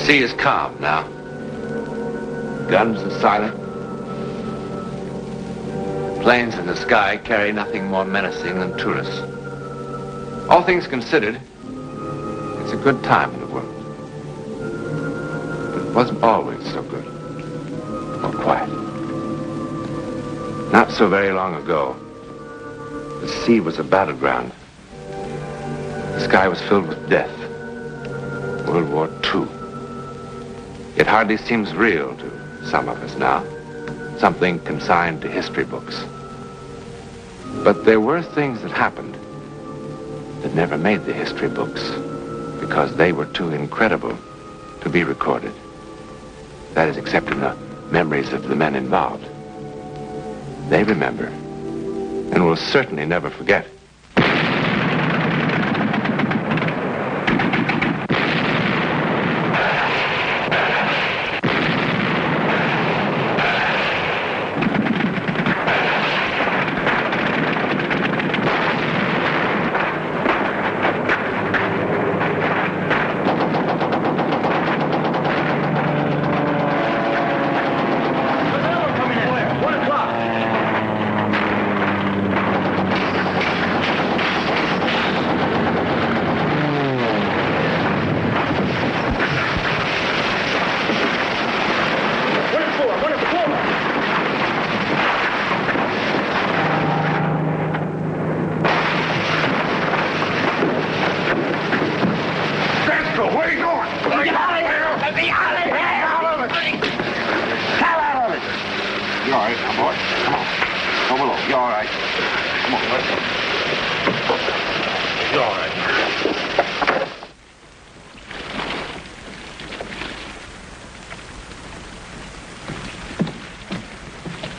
sea is calm now. Guns are silent. Planes in the sky carry nothing more menacing than tourists. All things considered, it's a good time in the world. But it wasn't always so good or quiet. Not so very long ago, the sea was a battleground. The sky was filled with death. World War II. It hardly seems real to some of us now. Something consigned to history books. But there were things that happened that never made the history books because they were too incredible to be recorded. That is, except in the memories of the men involved. They remember and will certainly never forget.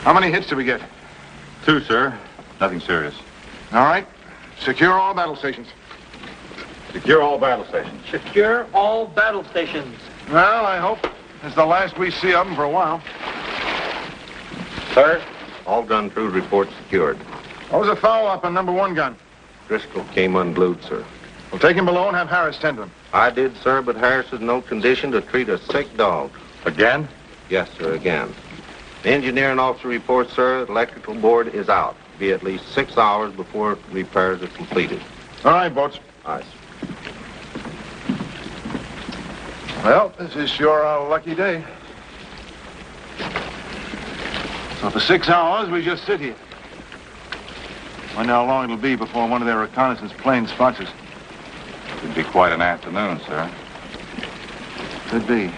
How many hits did we get? 2, sir. Nothing serious. All right. Secure all battle stations. Secure all battle stations. Secure all battle stations. Well, I hope it's the last we see of them for a while. Sir, all gun crew reports secured. What was the foul-up on number 1 gun? Driscoll came unglued, sir. We'll take him below and have Harris tend to him. I did, sir, but Harris is in no condition to treat a sick dog. Again? Yes, sir, again. The engineering officer reports, sir, the electrical board is out. Be at least 6 hours before repairs are completed. All right, boats. Aye, sir. Well, this is sure a lucky day. So for 6 hours, we just sit here. Wonder how long it'll be before one of their reconnaissance planes spots us. It'd be quite an afternoon, sir. Could be.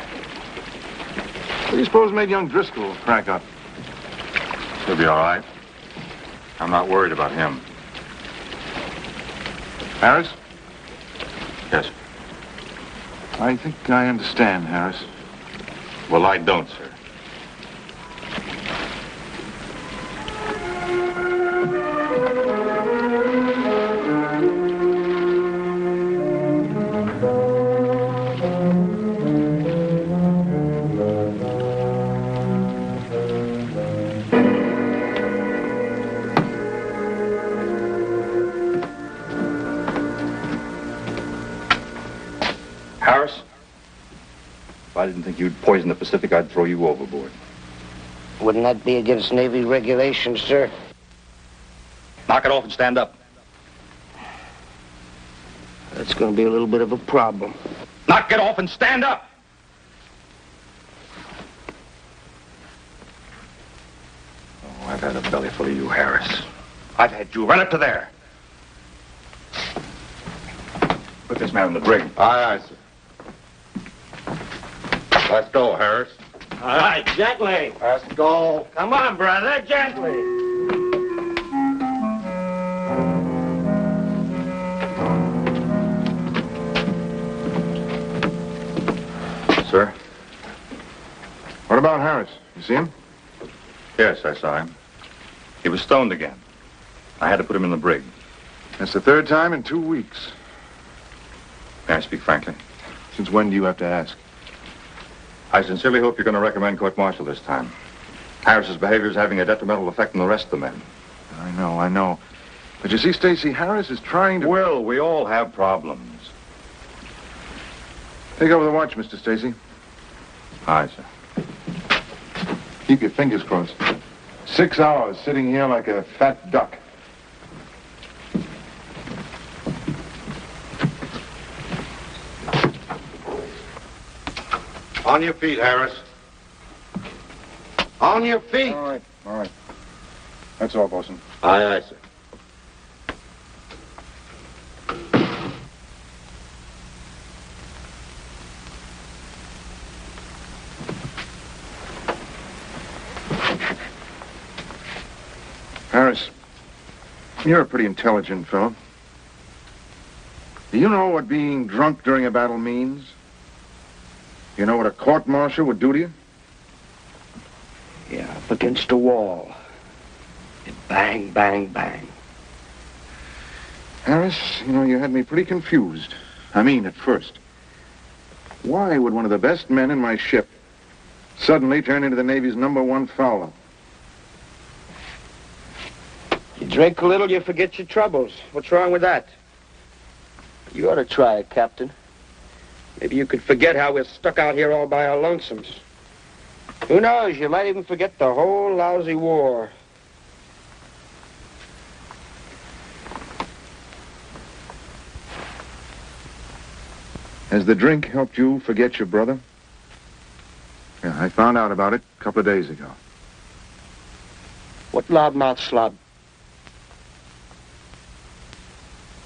What do you suppose made young Driscoll crack up? He'll be all right. I'm not worried about him. Harris? Yes, sir. I think I understand, Harris. Well, I don't, sir. Harris? If I didn't think you'd poison the Pacific, I'd throw you overboard. Wouldn't that be against Navy regulations, sir? Knock it off and stand up. That's going to be a little bit of a problem. Knock it off and stand up! Oh, I've had a belly full of you, Harris. I've had you. Run up to there. Put this man in the brig. Aye, aye, sir. Let's go, Harris. All right, gently. Let's go. Come on, brother, gently. Sir? What about Harris? You see him? Yes, I saw him. He was stoned again. I had to put him in the brig. That's the 3rd time in 2 weeks. May I speak frankly? Since when do you have to ask? I sincerely hope you're going to recommend court-martial this time. Harris's behavior is having a detrimental effect on the rest of the men. I know. But you see, Stacy, Harris is trying to... Will, we all have problems. Take over the watch, Mr. Stacy. Aye, sir. Keep your fingers crossed. 6 hours sitting here like a fat duck. On your feet, Harris. On your feet. All right. That's all, Bosun. Aye, aye, sir. Harris, you're a pretty intelligent fellow. Do you know what being drunk during a battle means? You know what a court-martial would do to you? Yeah, up against a wall. And bang, bang, bang. Harris, you know, you had me pretty confused. I mean, at first. Why would one of the best men in my ship suddenly turn into the Navy's #1 fowler? You drink a little, you forget your troubles. What's wrong with that? You ought to try it, Captain. Maybe you could forget how we're stuck out here all by our lonesomes. Who knows, you might even forget the whole lousy war. Has the drink helped you forget your brother? Yeah, I found out about it a couple of days ago. What loudmouth slob?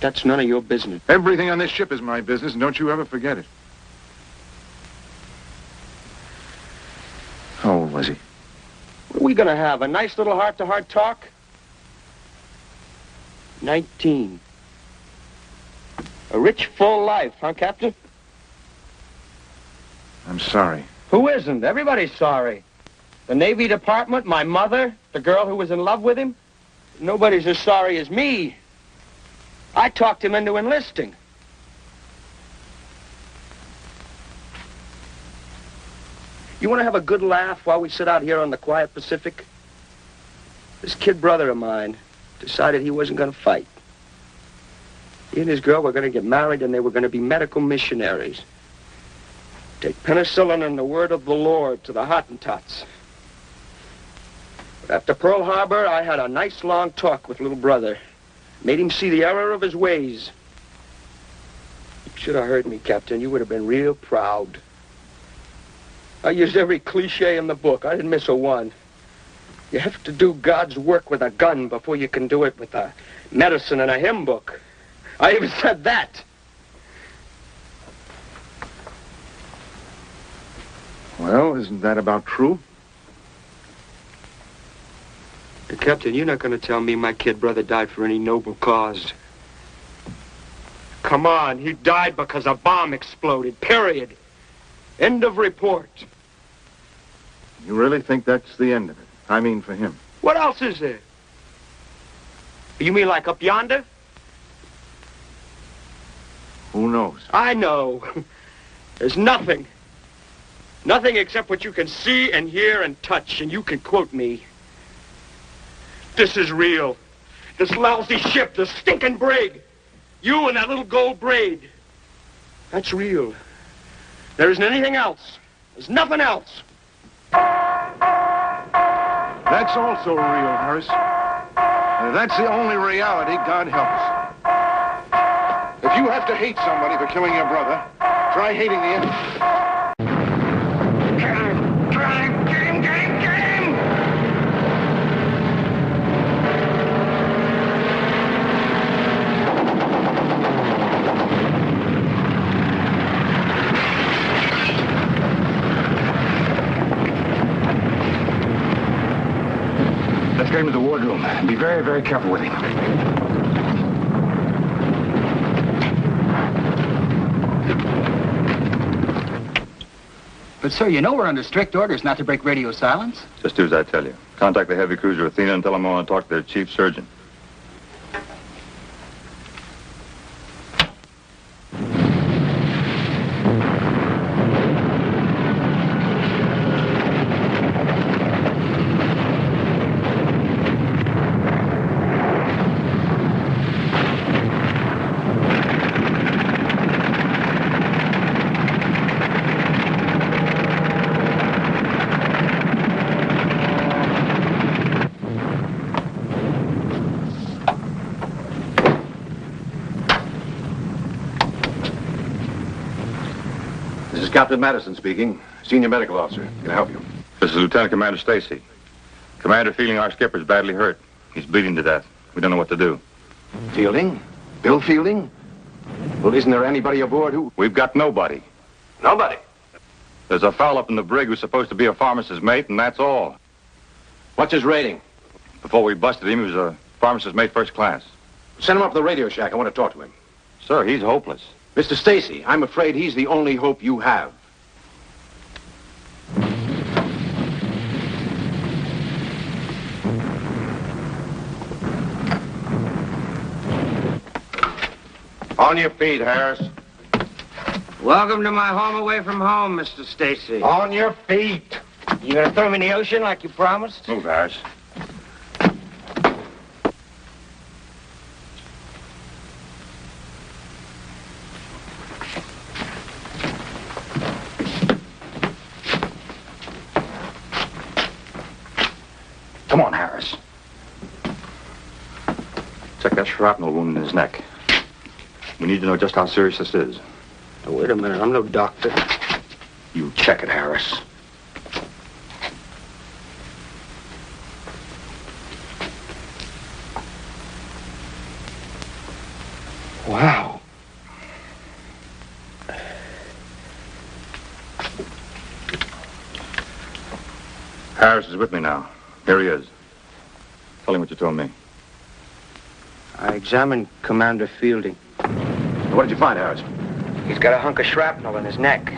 That's none of your business. Everything on this ship is my business, and don't you ever forget it. How old was he? What are we gonna have, a nice little heart-to-heart talk? 19. A rich, full life, huh, Captain? I'm sorry. Who isn't? Everybody's sorry. The Navy Department, my mother, the girl who was in love with him. Nobody's as sorry as me. I talked him into enlisting. You want to have a good laugh while we sit out here on the quiet Pacific? This kid brother of mine decided he wasn't going to fight. He and his girl were going to get married, and they were going to be medical missionaries. Take penicillin and the word of the Lord to the Hottentots. But after Pearl Harbor, I had a nice long talk with little brother. Made him see the error of his ways. You should have heard me, Captain. You would have been real proud. I used every cliche in the book. I didn't miss a one. You have to do God's work with a gun before you can do it with a medicine and a hymn book. I even said that. Well, isn't that about true? Captain, you're not going to tell me my kid brother died for any noble cause. Come on, he died because a bomb exploded, period. End of report. You really think that's the end of it? I mean, for him. What else is there? You mean like up yonder? Who knows? I know. There's nothing. Nothing except what you can see and hear and touch, and you can quote me. This is real. This lousy ship, this stinking brig. You and that little gold braid. That's real. There isn't anything else. There's nothing else. That's also real, Harris. And that's the only reality, God help us. If you have to hate somebody for killing your brother, try hating the enemy. Get him! Get him! Let's get him to the wardroom. Be very, very careful with him. But, sir, you know we're under strict orders not to break radio silence. Just do as I tell you. Contact the heavy cruiser Athena and tell them I want to talk to their chief surgeon. Captain Madison speaking. Senior medical officer. Can I help you? This is Lieutenant Commander Stacy. Commander Fielding, our skipper's badly hurt. He's bleeding to death. We don't know what to do. Fielding? Bill Fielding? Well, isn't there anybody aboard who... We've got nobody. Nobody. There's a fellow up in the brig who's supposed to be a pharmacist's mate, and that's all. What's his rating? Before we busted him, he was a pharmacist's mate first class. Send him up to the radio shack. I want to talk to him. Sir, he's hopeless. Mr. Stacy, I'm afraid he's the only hope you have. On your feet, Harris. Welcome to my home away from home, Mr. Stacy. On your feet. You gonna throw me in the ocean like you promised? Move, Harris. Come on, Harris. Check that shrapnel wound in his neck. We need to know just how serious this is. Oh, wait a minute, I'm no doctor. You check it, Harris. Wow. Harris is with me now. Here he is. Tell him what you told me. I examined Commander Fielding. What did you find, Harris? He's got a hunk of shrapnel in his neck.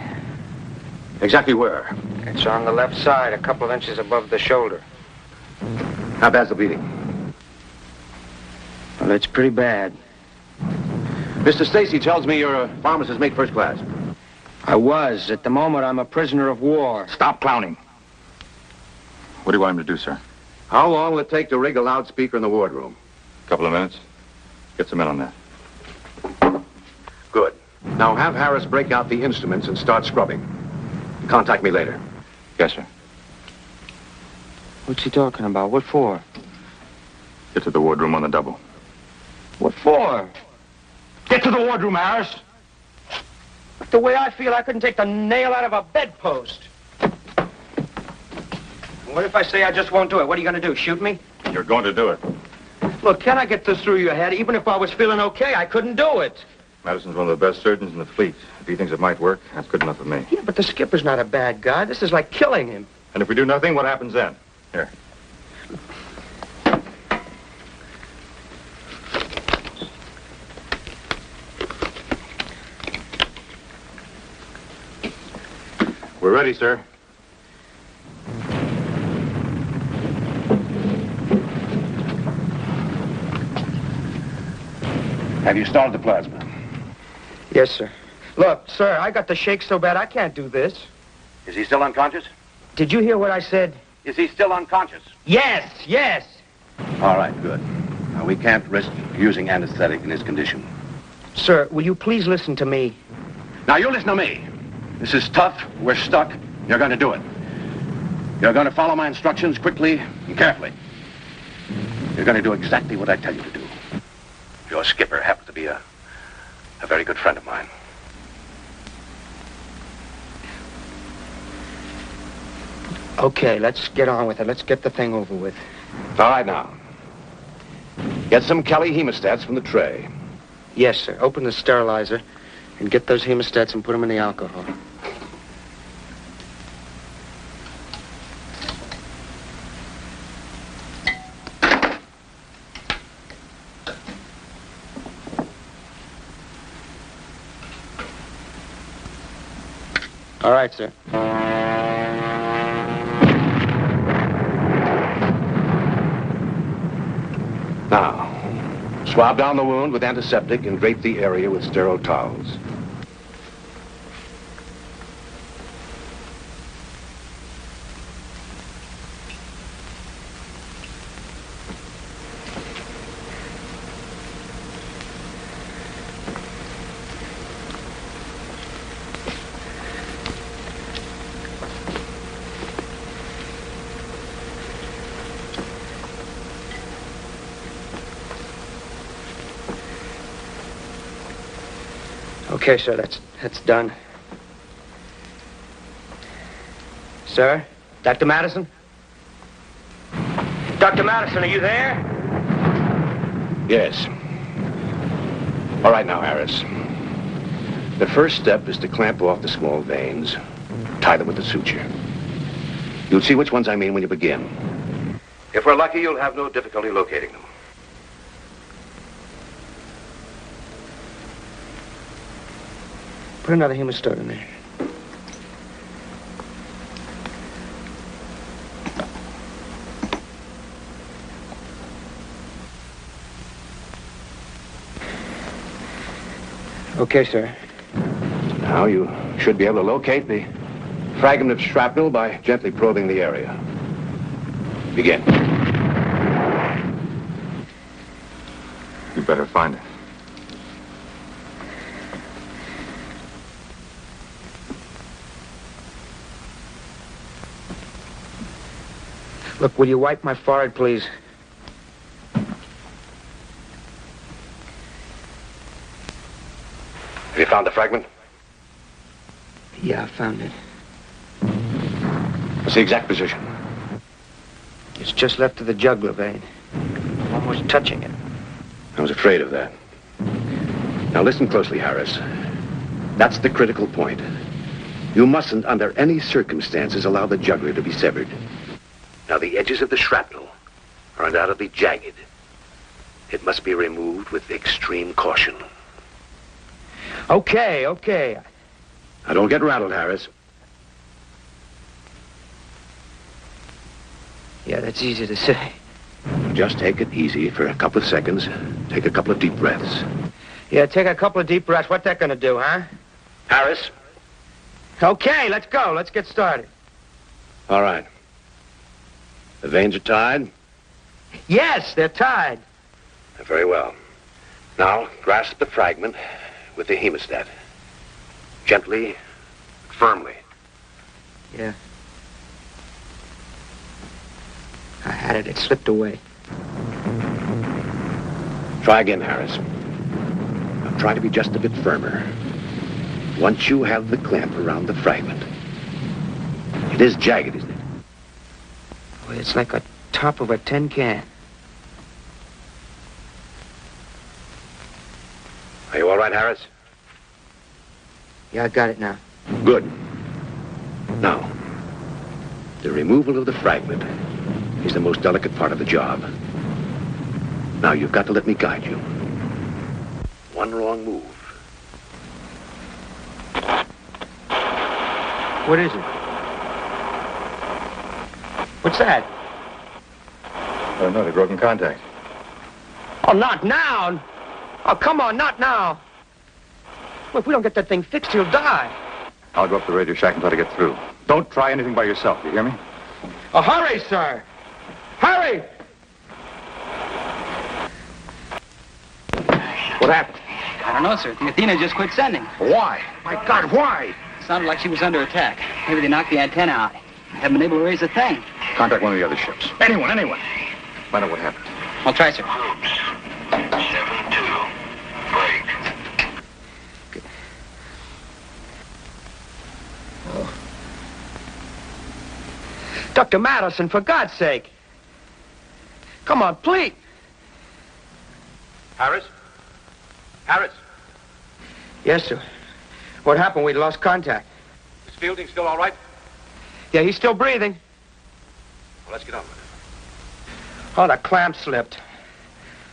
Exactly where? It's on the left side, a couple of inches above the shoulder. How bad's the bleeding? Well, it's pretty bad. Mr. Stacy tells me you're a pharmacist's mate first class. I was. At the moment, I'm a prisoner of war. Stop clowning. What do you want him to do, sir? How long will it take to rig a loudspeaker in the wardroom? A couple of minutes. Get some men on that. Good. Now have Harris break out the instruments and start scrubbing. Contact me later. Yes, sir. What's he talking about? What for? Get to the wardroom on the double. What for? Get to the wardroom, Harris. The way I feel, I couldn't take the nail out of a bedpost. What if I say I just won't do it? What are you going to do, shoot me? You're going to do it. Look, can I get this through your head? Even if I was feeling okay, I couldn't do it. Madison's one of the best surgeons in the fleet. If he thinks it might work, that's good enough for me. Yeah, but the skipper's not a bad guy. This is like killing him. And if we do nothing, what happens then? Here. We're ready, sir. Have you started the plasma? Yes, sir. Look, sir, I got the shake so bad I can't do this. Is he still unconscious? Did you hear what I said? Is he still unconscious? Yes, yes. All right, good. Now, we can't risk using anesthetic in his condition. Sir, will you please listen to me? Now, you listen to me. This is tough. We're stuck. You're going to do it. You're going to follow my instructions quickly and carefully. You're going to do exactly what I tell you to do. Your skipper happens to be a very good friend of mine. Okay, let's get on with it. Let's get the thing over with. All right, now. Get some Kelly hemostats from the tray. Yes, sir. Open the sterilizer and get those hemostats and put them in the alcohol. All right, sir. Now, swab down the wound with antiseptic and drape the area with sterile towels. Okay, sir, that's done. Sir? Dr. Madison? Dr. Madison, are you there? Yes. All right now, Harris. The first step is to clamp off the small veins, tie them with the suture. You'll see which ones I mean when you begin. If we're lucky, you'll have no difficulty locating them. Put another hemostone in there. Okay, sir. Now you should be able to locate the fragment of shrapnel by gently probing the area. Begin. You better find it. Look, will you wipe my forehead, please? Have you found the fragment? Yeah, I found it. What's the exact position? It's just left of the jugular vein. I'm almost touching it. I was afraid of that. Now listen closely, Harris. That's the critical point. You mustn't, under any circumstances, allow the jugular to be severed. Now, the edges of the shrapnel are undoubtedly jagged. It must be removed with extreme caution. Okay, okay. Now, don't get rattled, Harris. Yeah, that's easy to say. Just take it easy for a couple of seconds. Take a couple of deep breaths. Yeah, take a couple of deep breaths. What's that gonna do, huh? Harris? Okay, let's go. Let's get started. All right. The veins are tied? Yes, they're tied. Very well. Now, grasp the fragment with the hemostat. Gently, firmly. Yeah. I had it. It slipped away. Try again, Harris. Now, try to be just a bit firmer. Once you have the clamp around the fragment. It is jagged, isn't it? Well, it's like a top of a tin can. Are you all right, Harris? Yeah, I got it now. Good. Now, the removal of the fragment is the most delicate part of the job. Now, you've got to let me guide you. One wrong move. What is it? What's that? Oh, no, they've broken contact. Oh, not now. Oh, come on, not now. Well, if we don't get that thing fixed, he'll die. I'll go up to the radio shack and try to get through. Don't try anything by yourself, you hear me? Oh, hurry, sir. Hurry! What happened? I don't know, sir. The Athena just quit sending. Why? My God, why? Sounded like she was under attack. Maybe they knocked the antenna out. Haven't been able to raise a thing. Contact one of the other ships. Anyone. Find out what happened. I'll try, sir. 7-2. Break. Dr. Madison, for God's sake. Come on, please. Harris? Harris? Yes, sir. What happened? We lost contact. Is Fielding still all right? Yeah, he's still breathing. Well, let's get on with it. Oh, the clamp slipped.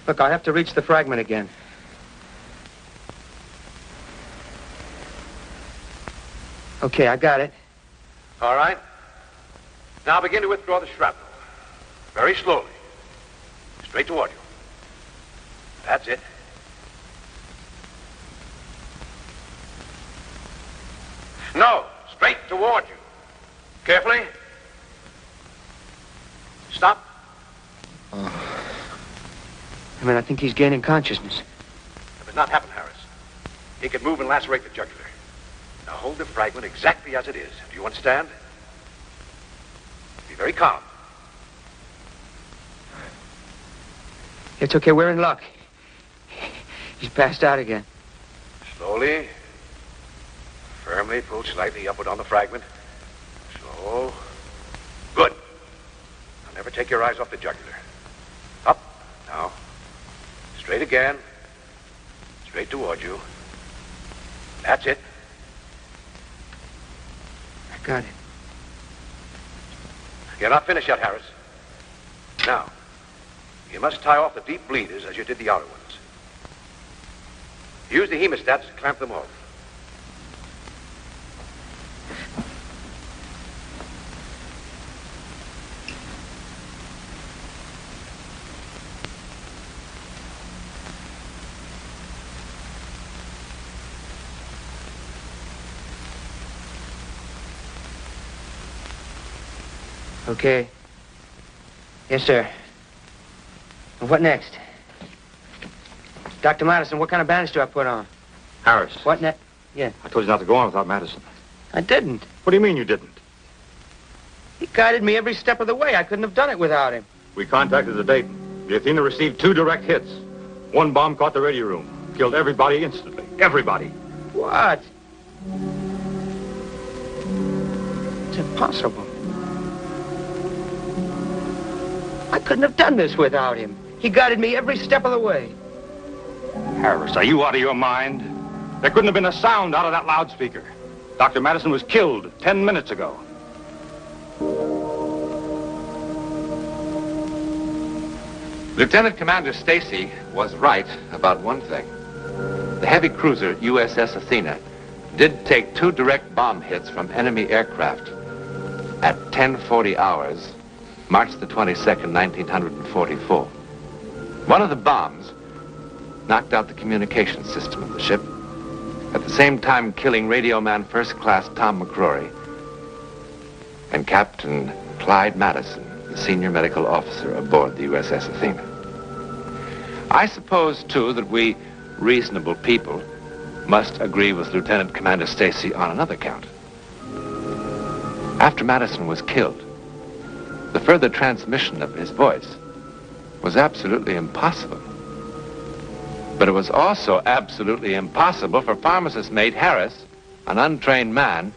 Look, I'll have to reach the fragment again. Okay, I got it. All right. Now begin to withdraw the shrapnel. Very slowly. Straight toward you. That's it. No, straight toward you. Carefully. Stop. I think he's gaining consciousness. That does not happen, Harris. He can move and lacerate the jugular. Now hold the fragment exactly as it is. Do you understand? Be very calm. It's okay, we're in luck. He's passed out again. Slowly. Firmly pull slightly upward on the fragment. Slow. Never take your eyes off the jugular. Up. Now. Straight again. Straight towards you. That's it. I got it. You're not finished yet, Harris. Now, you must tie off the deep bleeders as you did the outer ones. Use the hemostats to clamp them off. Okay. Yes, sir. And what next? Dr. Madison, what kind of bandage do I put on? Harris. What next? Yeah. I told you not to go on without Madison. I didn't. What do you mean you didn't? He guided me every step of the way. I couldn't have done it without him. We contacted the Dayton. The Athena received 2 direct hits. One bomb caught the radio room. Killed everybody instantly. Everybody. What? It's impossible. I couldn't have done this without him. He guided me every step of the way. Harris, are you out of your mind? There couldn't have been a sound out of that loudspeaker. Dr. Madison was killed 10 minutes ago. Lieutenant Commander Stacy was right about one thing. The heavy cruiser USS Athena did take 2 direct bomb hits from enemy aircraft at 10:40 hours, March the 22nd, 1944. One of the bombs knocked out the communication system of the ship, at the same time killing radio man First Class Tom McCrory and Captain Clyde Madison, the senior medical officer aboard the USS Athena. I suppose, too, that we reasonable people must agree with Lieutenant Commander Stacy on another count. After Madison was killed, the further transmission of his voice was absolutely impossible. But it was also absolutely impossible for pharmacist mate Harris, an untrained man,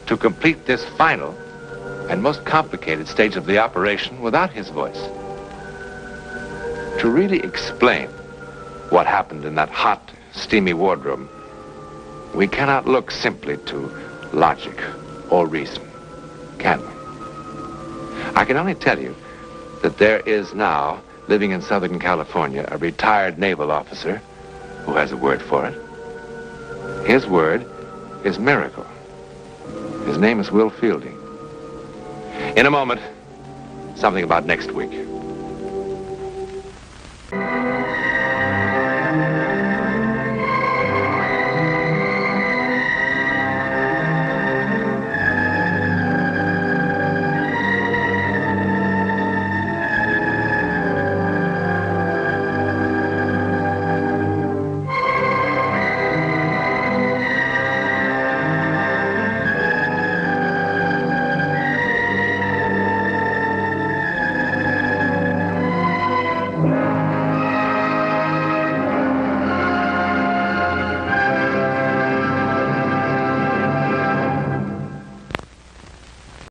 to complete this final and most complicated stage of the operation without his voice. To really explain what happened in that hot, steamy wardroom, we cannot look simply to logic or reason, can we? I can only tell you that there is now, living in Southern California, a retired naval officer who has a word for it. His word is miracle. His name is Will Fielding. In a moment, something about next week.